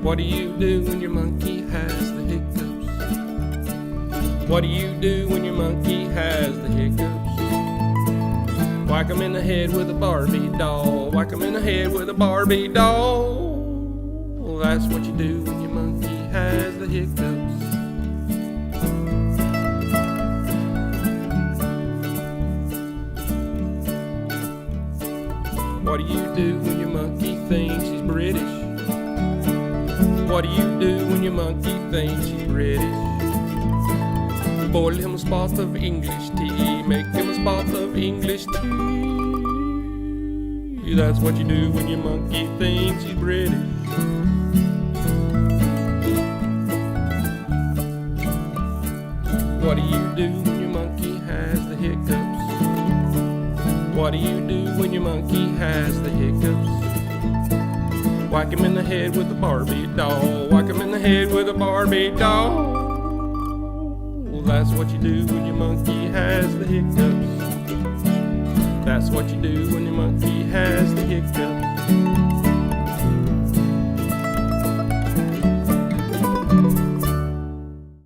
What do you do when your monkey has the hiccups? What do you do when your monkey has the hiccups? Whack him in the head with a Barbie doll. Whack him in the head with a Barbie doll. Well, that's what you do when your monkey has the hiccups. What do you do when your monkey thinks he's British? What do you do when your monkey thinks he's British? Boil him a spot of English tea. Make him a spot of English tea. That's what you do when your monkey thinks he's British. What do you do when your monkey has the hiccups? What do you do when your monkey has the hiccups? Whack him in the head with a Barbie doll. Whack him in the head with a Barbie doll. Well, that's what you do when your monkey has the hiccups. That's what you do when your monkey has the hiccups.